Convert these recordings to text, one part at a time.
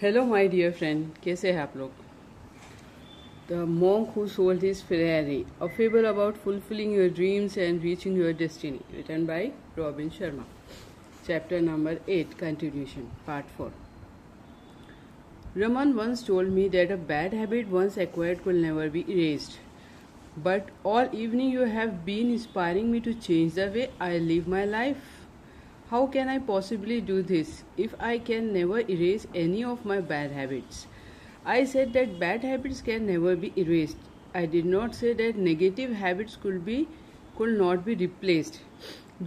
Hello my dear friend, कैसे हैं आप लोग? The monk who sold his Ferrari, a fable about fulfilling your dreams and reaching your destiny, written by Robin Sharma. Chapter number 8, continuation, part 4. Raman once told me that a bad habit once acquired could never be erased. But all evening you have been inspiring me to change the way I live my life. How can I possibly do this if I can never erase any of my bad habits? I said that bad habits can never be erased. I did not say that negative habits could not be replaced.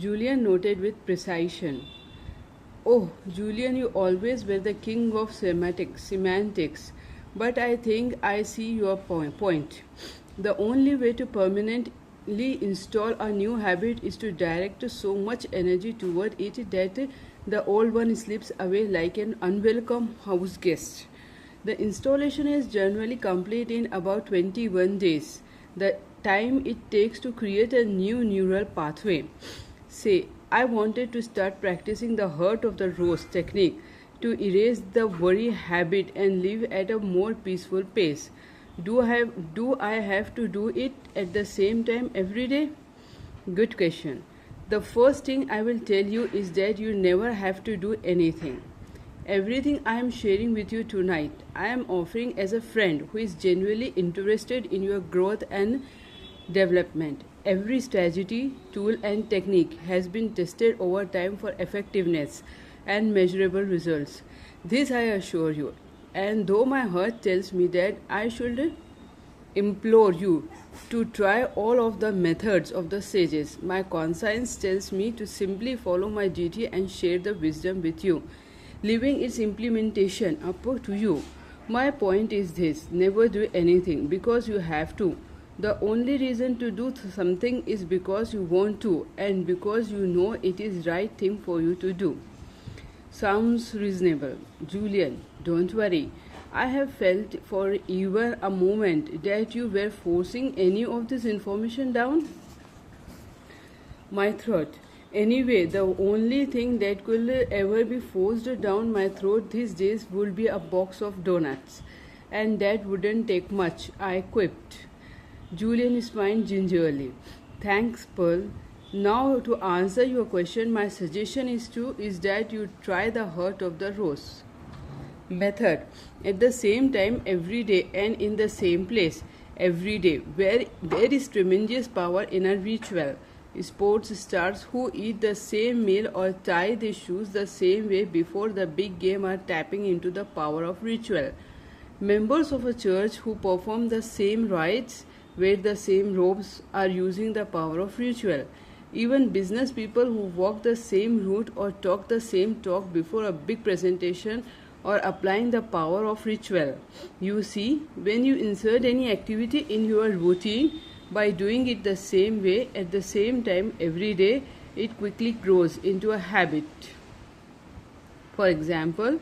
Julian noted with precision. Oh, Julian, you always were the king of semantics, but I think I see your point. The only way to permanently install a new habit is to direct so much energy toward it that the old one slips away like an unwelcome house guest. The installation is generally complete in about 21 days, the time it takes to create a new neural pathway. Say, I wanted to start practicing the heart of the rose technique to erase the worry habit and live at a more peaceful pace. Do I have to do it at the same time every day? Good question. The first thing I will tell you is that you never have to do anything. Everything I am sharing with you tonight, I am offering as a friend who is genuinely interested in your growth and development. Every strategy, tool, and technique has been tested over time for effectiveness and measurable results. This I assure you. And though my heart tells me that I should implore you to try all of the methods of the sages, my conscience tells me to simply follow my duty and share the wisdom with you, leaving its implementation up to you. My point is this: never do anything because you have to. The only reason to do something is because you want to and because you know it is right thing for you to do. Sounds reasonable. Julian, don't worry. I have felt for even a moment that you were forcing any of this information down my throat. Anyway, the only thing that could ever be forced down my throat these days would be a box of donuts. And that wouldn't take much, I quipped. Julian smiled gingerly. Thanks, Pearl. Now, to answer your question, my suggestion is that you try the heart of the rose method at the same time every day and in the same place every day, where there is tremendous power in a ritual. Sports stars who eat the same meal or tie their shoes the same way before the big game are tapping into the power of ritual. Members of a church who perform the same rites, wear the same robes, are using the power of ritual. Even business people who walk the same route or talk the same talk before a big presentation are applying the power of ritual. You see, when you insert any activity in your routine by doing it the same way at the same time every day, it quickly grows into a habit. For example,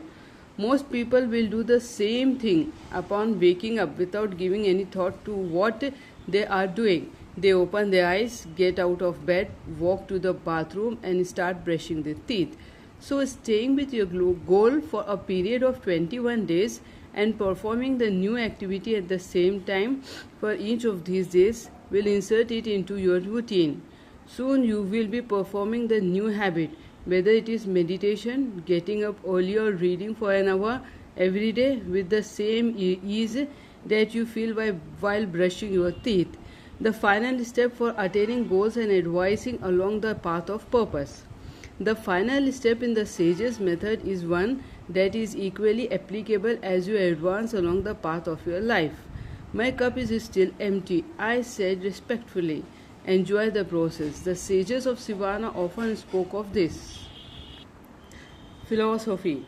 most people will do the same thing upon waking up without giving any thought to what they are doing. They open their eyes, get out of bed, walk to the bathroom, and start brushing their teeth. So, staying with your goal for a period of 21 days and performing the new activity at the same time for each of these days will insert it into your routine. Soon, you will be performing the new habit, whether it is meditation, getting up early, or reading for an hour every day with the same ease that you feel while brushing your teeth. The final step for attaining goals and advising along the path of purpose. The final step in the Sages method is one that is equally applicable as you advance along the path of your life. My cup is still empty, I said respectfully. Enjoy the process. The sages of Sivana often spoke of this. Philosophy.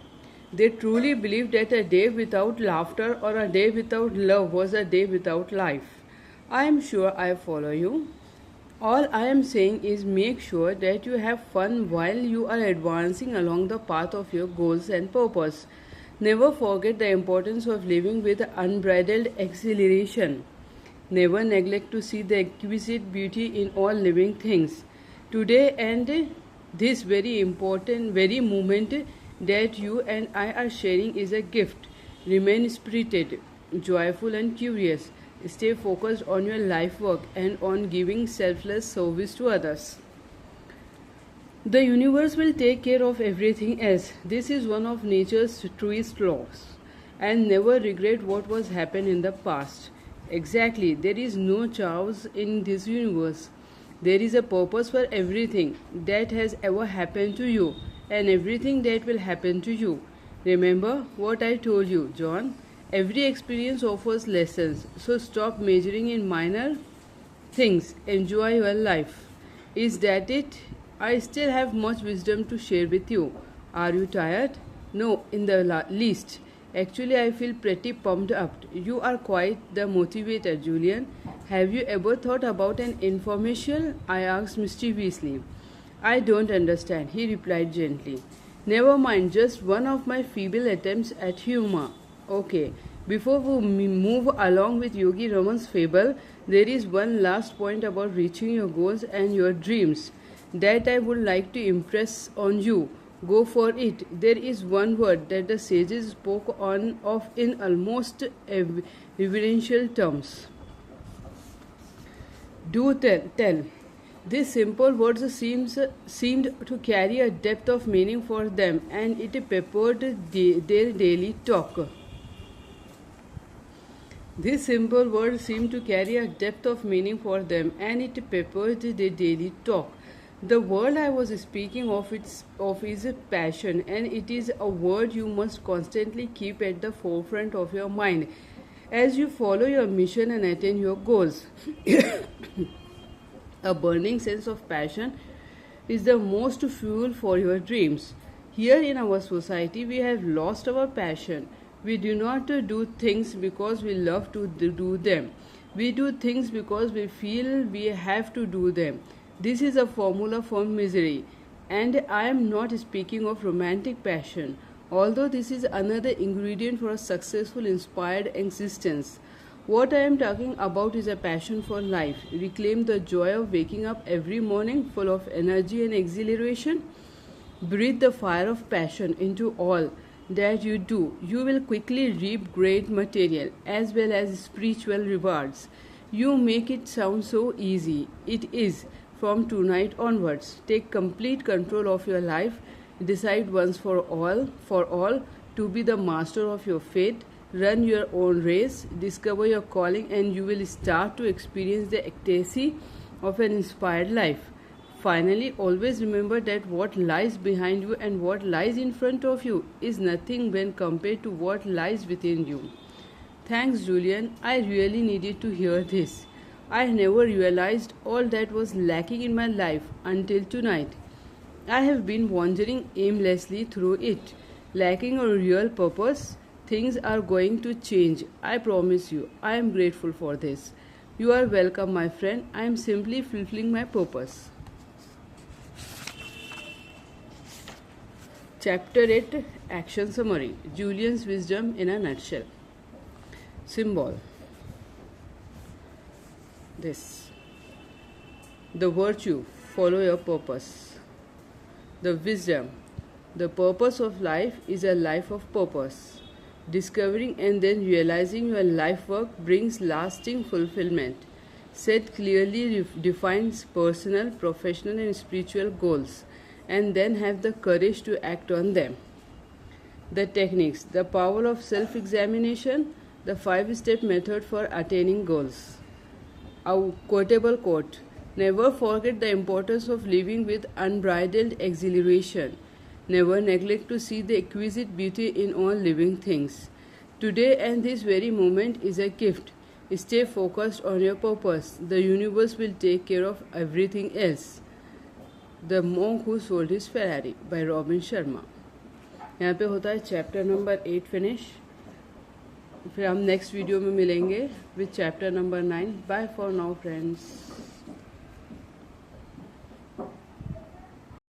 They truly believed that a day without laughter or a day without love was a day without life. I am sure I follow you. All I am saying is make sure that you have fun while you are advancing along the path of your goals and purpose. Never forget the importance of living with unbridled exhilaration. Never neglect to see the exquisite beauty in all living things. Today and this very important, very moment that you and I are sharing is a gift. Remain spirited, joyful, and curious. Stay focused on your life work and on giving selfless service to others. The universe will take care of everything else. This is one of nature's truest laws. And never regret what was happened in the past. Exactly, there is no chaos in this universe. There is a purpose for everything that has ever happened to you and everything that will happen to you. Remember what I told you, John? Every experience offers lessons, so stop majoring in minor things. Enjoy your life. Is that it? I still have much wisdom to share with you. Are you tired? No, in the least. Actually, I feel pretty pumped up. You are quite the motivator, Julian. Have you ever thought about an infomercial? I asked mischievously. I don't understand, he replied gently. Never mind, just one of my feeble attempts at humor. Okay, before we move along with Yogi Raman's fable, there is one last point about reaching your goals and your dreams that I would like to impress on you. Go for it. There is one word that the sages spoke on of in almost reverential terms. Do tell. These simple words seemed to carry a depth of meaning for them, and it peppered their daily talk. These simple words seemed to carry a depth of meaning for them, and it peppered their daily talk. The word I was speaking of is a passion, and it is a word you must constantly keep at the forefront of your mind as you follow your mission and attain your goals. A burning sense of passion is the most fuel for your dreams. Here in our society, we have lost our passion. We do not do things because we love to do them. We do things because we feel we have to do them. This is a formula for misery, and I am not speaking of romantic passion, although this is another ingredient for a successful, inspired existence. What I am talking about is a passion for life. Reclaim the joy of waking up every morning full of energy and exhilaration. Breathe the fire of passion into all that you do. You will quickly reap great material as well as spiritual rewards. You make it sound so easy. It is. From tonight onwards, take complete control of your life. Decide once for all, to be the master of your fate. Run your own race, discover your calling, and you will start to experience the ecstasy of an inspired life. Finally, always remember that what lies behind you and what lies in front of you is nothing when compared to what lies within you. Thanks, Julian. I really needed to hear this. I never realized all that was lacking in my life until tonight. I have been wandering aimlessly through it, lacking a real purpose. Things are going to change, I promise you. I am grateful for this. You are welcome, my friend. I am simply fulfilling my purpose. Chapter 8 Action Summary. Julian's Wisdom in a Nutshell. Symbol. This. The virtue, follow your purpose. The wisdom, the purpose of life is a life of purpose. Discovering and then realizing your life work brings lasting fulfillment. Set clearly defined personal, professional, and spiritual goals, and then have the courage to act on them. The techniques, the power of self examination, the 5-step method for attaining goals. A quotable quote: never forget the importance of living with unbridled exhilaration. Never neglect to see the exquisite beauty in all living things. Today and this very moment is a gift. Stay focused on your purpose. The universe will take care of everything else. The Monk Who Sold His Ferrari by Robin Sharma. यहाँ पे होता है chapter number 8 finish. फिर हम next video में मिलेंगे with chapter number 9. Bye for now friends.